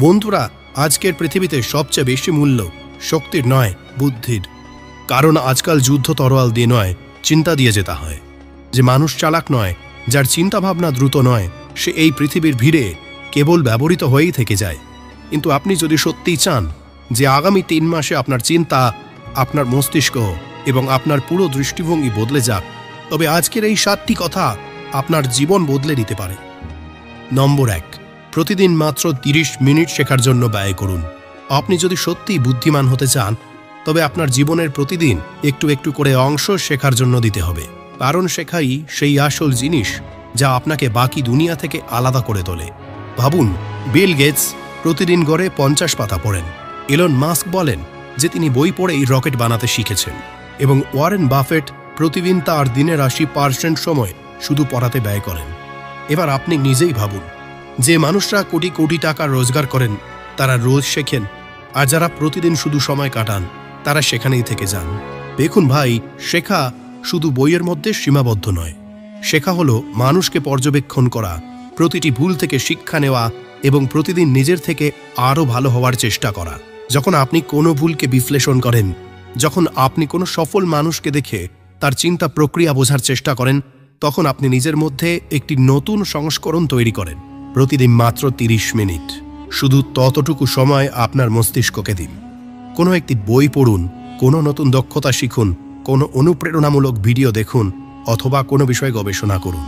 বন্ধুরা, আজকের পৃথিবীতে সবচেয়ে বেশি মূল্য শক্তির নয়, বুদ্ধির। কারণ আজকাল যুদ্ধ তরোয়াল দিয়ে নয়, চিন্তা দিয়ে যেতে হয়। যে মানুষ চালাক নয়, যার চিন্তাভাবনা দ্রুত নয়, সে এই পৃথিবীর ভিড়ে কেবল ব্যবহৃত হয়েই থেকে যায়। কিন্তু আপনি যদি সত্যিই চান যে আগামী 3 মাসে আপনার চিন্তা, আপনার মস্তিষ্ক এবং আপনার পুরো দৃষ্টিভঙ্গি বদলে যাক, তবে আজকের এই 7টি কথা আপনার জীবন বদলে দিতে পারে। নম্বর 1, প্রতিদিন মাত্র 30 মিনিট শেখার জন্য ব্যয় করুন। আপনি যদি সত্যিই বুদ্ধিমান হতে চান, তবে আপনার জীবনের প্রতিদিন একটু একটু করে অংশ শেখার জন্য দিতে হবে। কারণ শেখাই সেই আসল জিনিস যা আপনাকে বাকি দুনিয়া থেকে আলাদা করে তোলে। ভাবুন, বিল গেটস প্রতিদিন গড়ে 50 পাতা পড়েন। এলন মাস্ক বলেন যে তিনি বই পড়েই রকেট বানাতে শিখেছেন। এবং ওয়ারেন বাফেট প্রতিদিন তার দিনের 80% সময় শুধু পড়াতে ব্যয় করেন। এবার আপনি নিজেই ভাবুন, যে মানুষরা কোটি কোটি টাকা রোজগার করেন তারা রোজ শেখেন, আর যারা প্রতিদিন শুধু সময় কাটান তারা সেখানেই থেকে যান। দেখুন ভাই, শেখা শুধু বইয়ের মধ্যে সীমাবদ্ধ নয়। শেখা হলো মানুষকে পর্যবেক্ষণ করা, প্রতিটি ভুল থেকে শিক্ষা নেওয়া এবং প্রতিদিন নিজের থেকে আরও ভালো হওয়ার চেষ্টা করা। যখন আপনি কোনো ভুলকে বিশ্লেষণ করেন, যখন আপনি কোনো সফল মানুষকে দেখে তার চিন্তা প্রক্রিয়া বোঝার চেষ্টা করেন, তখন আপনি নিজের মধ্যে একটি নতুন সংস্করণ তৈরি করেন। প্রতিদিন মাত্র 30 মিনিট, শুধু ততটুকু সময় আপনার মস্তিষ্ককে দিন। কোনো একটি বই পড়ুন, কোনো নতুন দক্ষতা শিখুন, কোনো অনুপ্রেরণামূলক ভিডিও দেখুন, অথবা কোনো বিষয়ে গবেষণা করুন।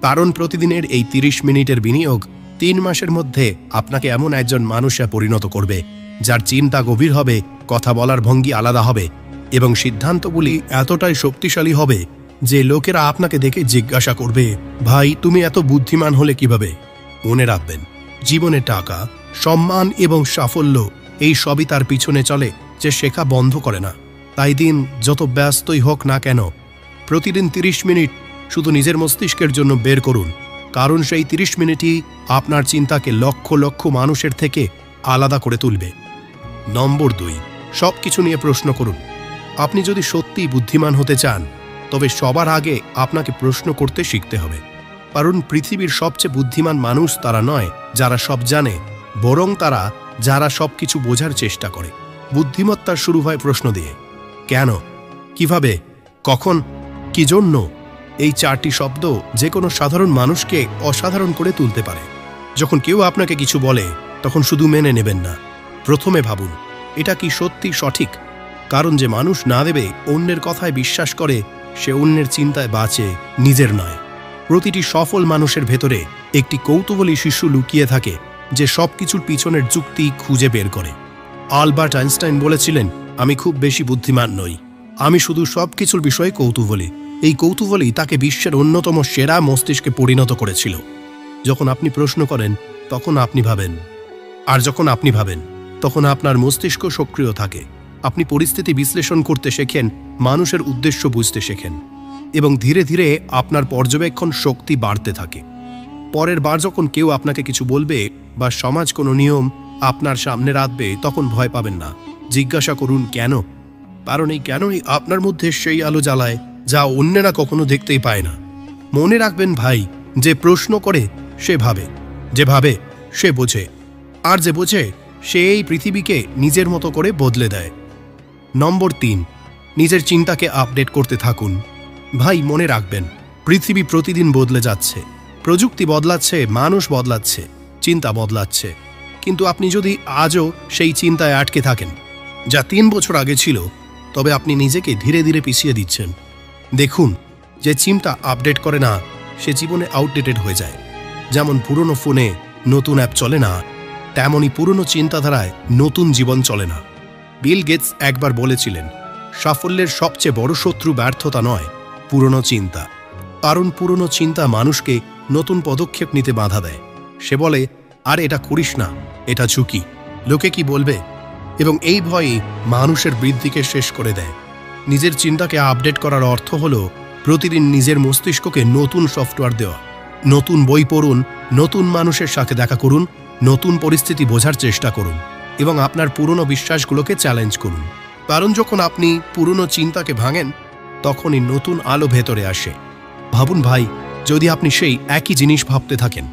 কারণ প্রতিদিনের এই 30 মিনিটের বিনিয়োগ 3 মাসের মধ্যে আপনাকে এমন একজন মানুষে পরিণত করবে যার চিন্তা গভীর হবে, কথা বলার ভঙ্গি আলাদা হবে এবং সিদ্ধান্তগুলি এতটাই শক্তিশালী হবে যে লোকেরা আপনাকে দেখে জিজ্ঞাসা করবে, ভাই তুমি এত বুদ্ধিমান হলে কিভাবে? মনে রাখবেন, জীবনে টাকা, সম্মান এবং সাফল্য এই সবই তার পিছনে চলে যে শেখা বন্ধ করে না। তাই দিন যত ব্যস্তই হোক না কেন, প্রতিদিন 30 মিনিট শুধু নিজের মস্তিষ্কের জন্য বের করুন। কারণ সেই 30 মিনিটই আপনার চিন্তাকে লক্ষ লক্ষ মানুষের থেকে আলাদা করে তুলবে। নম্বর 2, সব কিছু নিয়ে প্রশ্ন করুন। আপনি যদি সত্যিই বুদ্ধিমান হতে চান, তবে সবার আগে আপনাকে প্রশ্ন করতে শিখতে হবে। কারণ পৃথিবীর সবচেয়ে বুদ্ধিমান মানুষ তারা নয় যারা সব জানে, বরং তারা যারা সব কিছু বোঝার চেষ্টা করে। বুদ্ধিমত্তা শুরু হয় প্রশ্ন দিয়ে। কেন, কিভাবে, কখন, কি জন্য? এই 4টি শব্দ যে কোনো সাধারণ মানুষকে অসাধারণ করে তুলতে পারে। যখন কেউ আপনাকে কিছু বলে, তখন শুধু মেনে নেবেন না। প্রথমে ভাবুন, এটা কি সত্যি সঠিক? কারণ যে মানুষ না দেবে, অন্যের কথায় বিশ্বাস করে, সে অন্যের চিন্তায় বাঁচে, নিজের নয়। প্রতিটি সফল মানুষের ভেতরে একটি কৌতূহলী শিশু লুকিয়ে থাকে যে সবকিছুর পিছনের যুক্তি খুঁজে বের করে। আলবার্ট আইনস্টাইন বলেছিলেন, আমি খুব বেশি বুদ্ধিমান নই, আমি শুধু সবকিছুর বিষয়ে কৌতূহলী। এই কৌতূহলই তাকে বিশ্বের অন্যতম সেরা মস্তিষ্কে পরিণত করেছিল। যখন আপনি প্রশ্ন করেন, তখন আপনি ভাবেন, আর যখন আপনি ভাবেন, তখন আপনার মস্তিষ্ক সক্রিয় থাকে। আপনি পরিস্থিতি বিশ্লেষণ করতে শেখেন, মানুষের উদ্দেশ্য বুঝতে শেখেন, এবং ধীরে ধীরে আপনার পর্যবেক্ষণ শক্তি বাড়তে থাকে। পরের বার যখন কেউ আপনাকে কিছু বলবে বা সমাজ কোনো নিয়ম আপনার সামনে রাখবে, তখন ভয় পাবেন না। জিজ্ঞাসা করুন কেন। কারণ এই কেনই আপনার মধ্যে সেই আলো জ্বালায় যা অন্যেরা কখনো দেখতেই পায় না। মনে রাখবেন ভাই, যে প্রশ্ন করে সে ভাবে, যে ভাবে সে বোঝে, আর যে বোঝে সে এই পৃথিবীকে নিজের মতো করে বদলে দেয়। নম্বর 3, নিজের চিন্তাকে আপডেট করতে থাকুন। ভাই মনে রাখবেন, পৃথিবী প্রতিদিন বদলে যাচ্ছে, প্রযুক্তি বদলাচ্ছে, মানুষ বদলাচ্ছে, চিন্তা বদলাচ্ছে। কিন্তু আপনি যদি আজও সেই চিন্তায় আটকে থাকেন যা 3 বছর আগে ছিল, তবে আপনি নিজেকে ধীরে ধীরে পিছিয়ে দিচ্ছেন। দেখুন, যে চিন্তা আপডেট করে না, সে জীবনে আউটডেটেড হয়ে যায়। যেমন পুরনো ফোনে নতুন অ্যাপ চলে না, তেমনই পুরনো চিন্তাধারায় নতুন জীবন চলে না। বিল গেটস একবার বলেছিলেন, সাফল্যের সবচেয়ে বড় শত্রু ব্যর্থতা নয়, পুরনো চিন্তা। কারণ পুরনো চিন্তা মানুষকে নতুন পদক্ষেপ নিতে বাধা দেয়। সে বলে, আর এটা করিস না, এটা ঝুঁকি, লোকে কি বলবে? এবং এই ভয়ই মানুষের বৃদ্ধিকে শেষ করে দেয়। নিজের চিন্তাকে আপডেট করার অর্থ হল প্রতিদিন নিজের মস্তিষ্ককে নতুন সফটওয়্যার দেওয়া। নতুন বই পড়ুন, নতুন মানুষের সাথে দেখা করুন, নতুন পরিস্থিতি বোঝার চেষ্টা করুন এবং আপনার পুরনো বিশ্বাসগুলোকে চ্যালেঞ্জ করুন। কারণ যখন আপনি পুরনো চিন্তাকে ভাঙেন, তখনই নতুন আলো ভেতরে আসে। ভাবুন ভাই, যদি আপনি সেই একই জিনিস ভাবতে থাকেন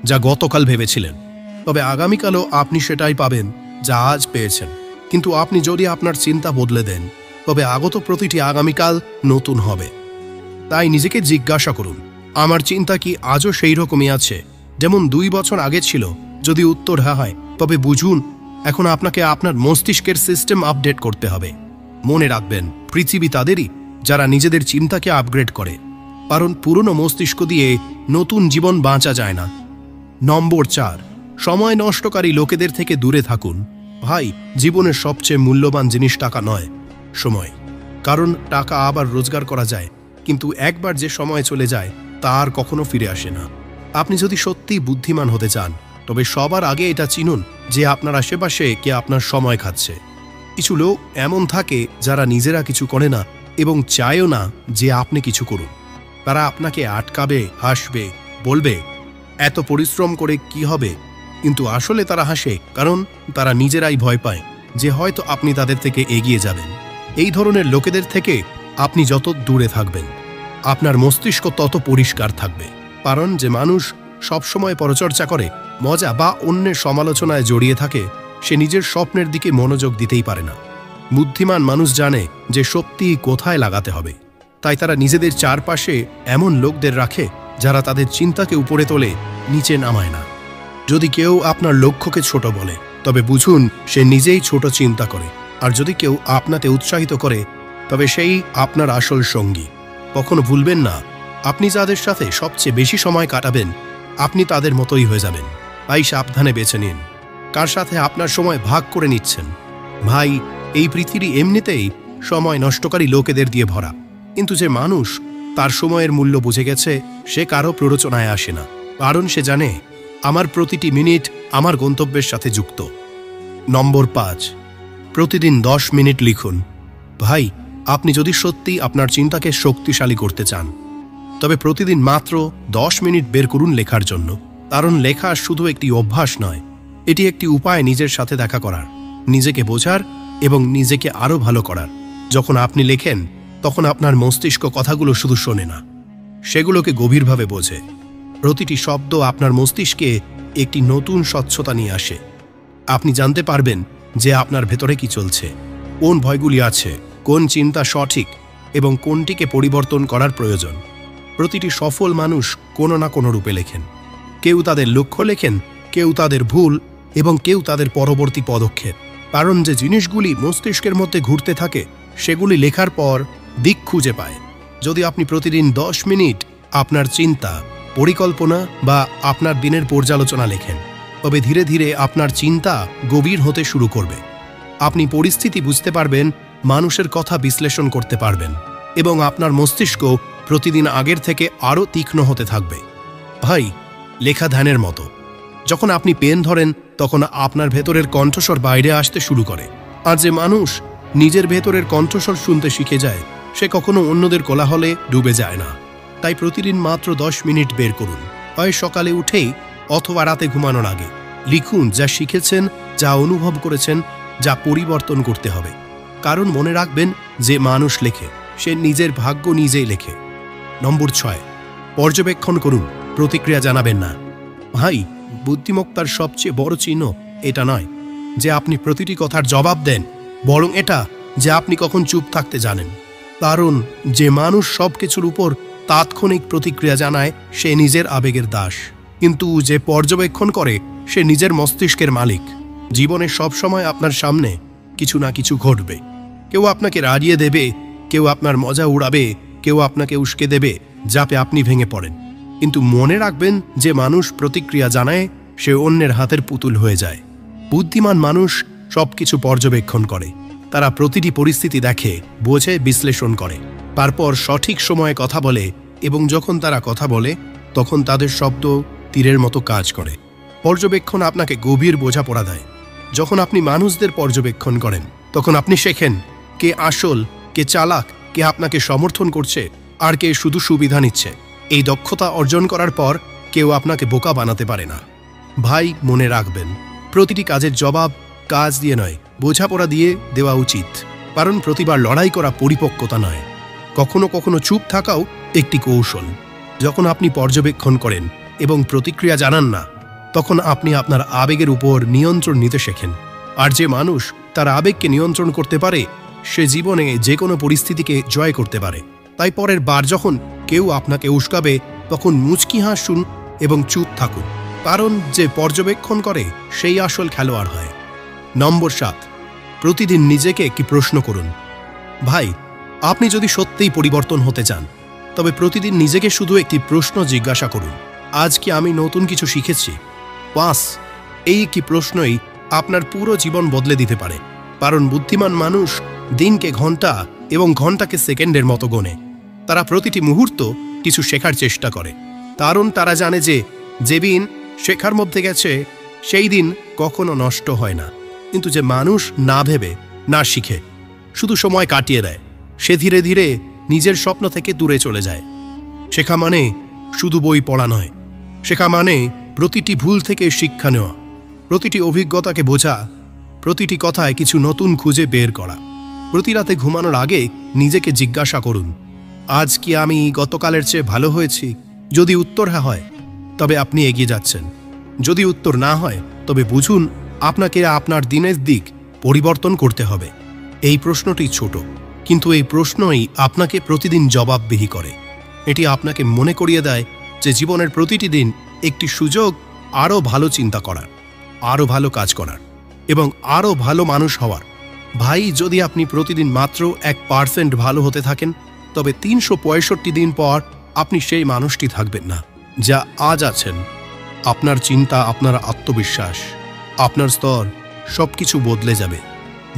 যা গতকাল ভেবেছিলেন, তবে আগামীকালও আপনি সেটাই পাবেন যা আজ পেয়েছেন। কিন্তু আপনি যদি আপনার চিন্তা বদলে দেন, তবে আগত প্রতিটি আগামীকাল নতুন হবে। তাই নিজেকে জিজ্ঞাসা করুন, আমার চিন্তা কি আজও সেই রকমই আছে যেমন 2 বছর আগে ছিল? যদি উত্তর হ্যাঁ হয়, তবে বুঝুন এখন আপনাকে আপনার মস্তিষ্কের সিস্টেম আপডেট করতে হবে। মনে রাখবেন, পৃথিবী তাদেরই যারা নিজেদের চিন্তাকে আপগ্রেড করে, কারণ পুরনো মস্তিষ্ক দিয়ে নতুন জীবন বাঁচা যায় না। নম্বর 4, সময় নষ্টকারী লোকেদের থেকে দূরে থাকুন। ভাই, জীবনের সবচেয়ে মূল্যবান জিনিস টাকা নয়, সময়। কারণ টাকা আবার রোজগার করা যায়, কিন্তু একবার যে সময় চলে যায় তা আর কখনো ফিরে আসে না। আপনি যদি সত্যিই বুদ্ধিমান হতে চান, তবে সবার আগে এটা চিনুন যে আপনার আশেপাশে কে আপনার সময় খাচ্ছে। কিছু লোক এমন থাকে যারা নিজেরা কিছু করে না এবং চায়ও না যে আপনি কিছু করুন। তারা আপনাকে আটকাবে, হাসবে, বলবে এত পরিশ্রম করে কি হবে, কিন্তু আসলে তারা হাসে কারণ তারা নিজেরাই ভয় পায় যে হয়তো আপনি তাদের থেকে এগিয়ে যাবেন। এই ধরনের লোকেদের থেকে আপনি যত দূরে থাকবেন, আপনার মস্তিষ্ক তত পরিষ্কার থাকবে। কারণ যে মানুষ সবসময় পরচর্চা করে, মজা বা অন্যের সমালোচনায় জড়িয়ে থাকে, সে নিজের স্বপ্নের দিকে মনোযোগ দিতেই পারে না। বুদ্ধিমান মানুষ জানে যে শক্তি কোথায় লাগাতে হবে, তাই তারা নিজেদের চারপাশে এমন লোকদের রাখে যারা তাদের চিন্তাকে উপরে তোলে, নিচে নামায় না। যদি কেউ আপনার লক্ষ্যকে ছোট বলে, তবে বুঝুন সে নিজেই ছোট চিন্তা করে। আর যদি কেউ আপনাকে উৎসাহিত করে, তবে সেই আপনার আসল সঙ্গী। কখনো ভুলবেন না, আপনি যাদের সাথে সবচেয়ে বেশি সময় কাটাবেন, আপনি তাদের মতোই হয়ে যাবেন। তাই সাবধানে বেছে নিন কার সাথে আপনার সময় ভাগ করে নিচ্ছেন। ভাই, এই পৃথিবী এমনিতেই সময় নষ্টকারী লোকেদের দিয়ে ভরা, কিন্তু যে মানুষ তার সময়ের মূল্য বুঝে গেছে, সে কারো প্ররোচনায় আসে না। কারণ সে জানে আমার প্রতিটি মিনিট আমার গন্তব্যের সাথে যুক্ত। নম্বর 5, প্রতিদিন 10 মিনিট লিখুন। ভাই, আপনি যদি সত্যি আপনার চিন্তাকে শক্তিশালী করতে চান, তবে প্রতিদিন মাত্র 10 মিনিট বের করুন লেখার জন্য। কারণ লেখা শুধু একটি অভ্যাস নয়, এটি একটি উপায় নিজের সাথে দেখা করার, নিজেকে বোঝার এবং নিজেকে আরও ভালো করার। যখন আপনি লেখেন, তখন আপনার মস্তিষ্ক কথাগুলো শুধু শোনে না, সেগুলোকে গভীরভাবে বোঝে। প্রতিটি শব্দ আপনার মস্তিষ্কে একটি নতুন স্বচ্ছতা নিয়ে আসে। আপনি জানতে পারবেন যে আপনার ভেতরে কি চলছে, কোন ভয়গুলি আছে, কোন চিন্তা সঠিক এবং কোনটিকে পরিবর্তন করার প্রয়োজন। প্রতিটি সফল মানুষ কোনো না কোনো রূপে লেখেন। কেউ তাদের লক্ষ্য লেখেন, কেউ তাদের ভুল এবং কেউ তাদের পরবর্তী পদক্ষেপ। কারণ যে জিনিসগুলি মস্তিষ্কের মধ্যে ঘুরতে থাকে, সেগুলি লেখার পর দিক খুঁজে পায়। যদি আপনি প্রতিদিন 10 মিনিট আপনার চিন্তা, পরিকল্পনা বা আপনার দিনের পর্যালোচনা লেখেন, তবে ধীরে ধীরে আপনার চিন্তা গভীর হতে শুরু করবে। আপনি পরিস্থিতি বুঝতে পারবেন, মানুষের কথা বিশ্লেষণ করতে পারবেন এবং আপনার মস্তিষ্ক প্রতিদিন আগের থেকে আরও তীক্ষ্ণ হতে থাকবে। ভাই, লেখা ধ্যানের মতো। যখন আপনি পেন ধরেন, তখন আপনার ভেতরের কণ্ঠস্বর বাইরে আসতে শুরু করে। আর যে মানুষ নিজের ভেতরের কণ্ঠস্বর শুনতে শিখে যায়, সে কখনো অন্যদের কোলাহলে ডুবে যায় না। তাই প্রতিদিন মাত্র 10 মিনিট বের করুন, হয় সকালে উঠেই অথবা রাতে ঘুমানোর আগে। লিখুন যা শিখেছেন, যা অনুভব করেছেন, যা পরিবর্তন করতে হবে। কারণ মনে রাখবেন, যে মানুষ লেখে সে নিজের ভাগ্য নিজেই লেখে। নম্বর 6, পর্যবেক্ষণ করুন, প্রতিক্রিয়া জানাবেন না। ভাই, বুদ্ধিমত্তার সবচেয়ে বড় চিহ্ন এটা নয় যে আপনি প্রতিটি কথার জবাব দেন, বরং এটা যে আপনি কখন চুপ থাকতে জানেন। কারণ যে মানুষ সব কিছুর উপর তাৎক্ষণিক প্রতিক্রিয়া জানায়, সে নিজের আবেগের দাস। কিন্তু যে পর্যবেক্ষণ করে, সে নিজের মস্তিষ্কের মালিক। জীবনে সবসময় আপনার সামনে কিছু না কিছু ঘটবে। কেউ আপনাকে রাড়িয়ে দেবে, কেউ আপনার মজা উড়াবে, কেউ আপনাকে উস্কে দেবে যাতে আপনি ভেঙে পড়েন। কিন্তু মনে রাখবেন, যে মানুষ প্রতিক্রিয়া জানায়, সে অন্যের হাতের পুতুল হয়ে যায়। বুদ্ধিমান মানুষ সবকিছু পর্যবেক্ষণ করে। তারা প্রতিটি পরিস্থিতি দেখে, বোঝে, বিশ্লেষণ করে, তারপর সঠিক সময়ে কথা বলে এবং যখন তারা কথা বলে, তখন তাদের শব্দ তীরের মতো কাজ করে। পর্যবেক্ষণ আপনাকে গভীর বোঝাপড়া দেয়। যখন আপনি মানুষদের পর্যবেক্ষণ করেন, তখন আপনি শেখেন কে আসল, কে চালাক, কে আপনাকে সমর্থন করছে আর কে শুধু সুবিধা নিচ্ছে। এই দক্ষতা অর্জন করার পর কেউ আপনাকে বোকা বানাতে পারে না। ভাই, মনে রাখবেন, প্রতিটি কাজের জবাব কাজ দিয়ে নয়, বোঝাপড়া দিয়ে দেওয়া উচিত। কারণ প্রতিবার লড়াই করা পরিপক্কতা নয়, কখনো কখনো চুপ থাকাও একটি কৌশল। যখন আপনি পর্যবেক্ষণ করেন এবং প্রতিক্রিয়া জানান না, তখন আপনি আপনার আবেগের উপর নিয়ন্ত্রণ নিতে শেখেন। আর যে মানুষ তার আবেগকে নিয়ন্ত্রণ করতে পারে সে জীবনে যে কোনো পরিস্থিতিকে জয় করতে পারে। তাই পরের বার যখন কেউ আপনাকে উস্কাবে তখন মুচকি হাসুন এবং চুপ থাকুন, কারণ যে পর্যবেক্ষণ করে সেই আসল খেলোয়াড় হয়। নম্বর 7, প্রতিদিন নিজেকে একটি প্রশ্ন করুন। ভাই, আপনি যদি সত্যিই পরিবর্তন হতে চান তবে প্রতিদিন নিজেকে শুধু একটি প্রশ্ন জিজ্ঞাসা করুন, আজ কি আমি নতুন কিছু শিখেছি? এই একটি প্রশ্নই আপনার পুরো জীবন বদলে দিতে পারে। কারণ বুদ্ধিমান মানুষ দিনকে ঘন্টা এবং ঘন্টাকে সেকেন্ডের মতো গোনে। তারা প্রতিটি মুহূর্ত কিছু শেখার চেষ্টা করে, কারণ তারা জানে যে দিন শেখার মধ্যে গেছে সেই দিন কখনো নষ্ট হয় না। কিন্তু যে মানুষ না ভেবে না শিখে শুধু সময় কাটিয়ে দেয় সে ধীরে ধীরে নিজের স্বপ্ন থেকে দূরে চলে যায়। শেখা মানে শুধু বই পড়া নয়, শেখা মানে প্রতিটি ভুল থেকে শিক্ষা নেওয়া, প্রতিটি অভিজ্ঞতাকে বোঝা, প্রতিটি কথায় কিছু নতুন খুঁজে বের করা। প্রতি রাতে ঘুমানোর আগে নিজেকে জিজ্ঞাসা করুন, আজ কি আমি গতকালের চেয়ে ভালো হয়েছি? যদি উত্তর হ্যাঁ হয় তবে আপনি এগিয়ে যাচ্ছেন, যদি উত্তর না হয় তবে বুঝুন আপনাকে আপনার দিনের দিক পরিবর্তন করতে হবে। এই প্রশ্নটি ছোট, কিন্তু এই প্রশ্নই আপনাকে প্রতিদিন জবাবদিহি করে। এটি আপনাকে মনে করিয়ে দেয় যে জীবনের প্রতিটি দিন একটি সুযোগ আরও ভালো চিন্তা করার, আরও ভালো কাজ করার এবং আরও ভালো মানুষ হওয়ার। ভাই, যদি আপনি প্রতিদিন মাত্র 1% ভালো হতে থাকেন তবে 365 দিন পর আপনি সেই মানুষটি থাকবেন না যা আজ আছেন। আপনার চিন্তা, আপনার আত্মবিশ্বাস, আপনার স্তর সবকিছু বদলে যাবে।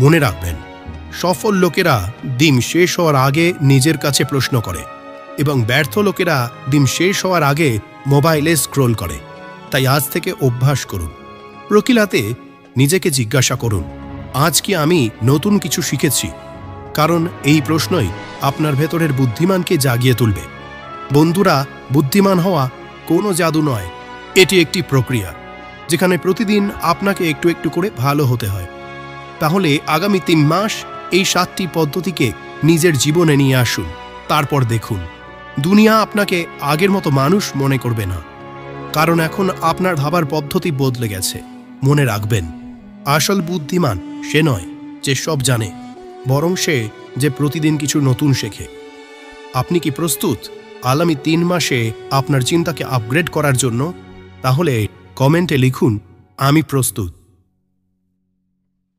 মনে রাখবেন, সফল লোকেরা দিন শেষ হওয়ার আগে নিজের কাছে প্রশ্ন করে এবং ব্যর্থ লোকেরা দিন শেষ হওয়ার আগে মোবাইলে স্ক্রোল করে। তাই আজ থেকে অভ্যাস করুন, প্রকৃতিতে নিজেকে জিজ্ঞাসা করুন, আজ কি আমি নতুন কিছু শিখেছি? কারণ এই প্রশ্নই আপনার ভেতরের বুদ্ধিমানকে জাগিয়ে তুলবে। বন্ধুরা, বুদ্ধিমান হওয়া কোনো জাদু নয়, এটি একটি প্রক্রিয়া যেখানে প্রতিদিন আপনাকে একটু একটু করে ভালো হতে হয়। তাহলে আগামী 3 মাস এই 7টি পদ্ধতিকে নিজের জীবনে নিয়ে আসুন। তারপর দেখুন দুনিয়া আপনাকে আগের মতো মানুষ মনে করবে না, কারণ এখন আপনার ভাবার পদ্ধতি বদলে গেছে। মনে রাখবেন, আসল বুদ্ধিমান সে নয় যে সব জানে, বরং সে যে প্রতিদিন কিছু নতুন শেখে। আপনি কি প্রস্তুত আগামী 3 মাসে আপনার চিন্তাকে আপগ্রেড করার জন্য? তাহলে কমেন্টে লিখুন, আমি প্রস্তুত।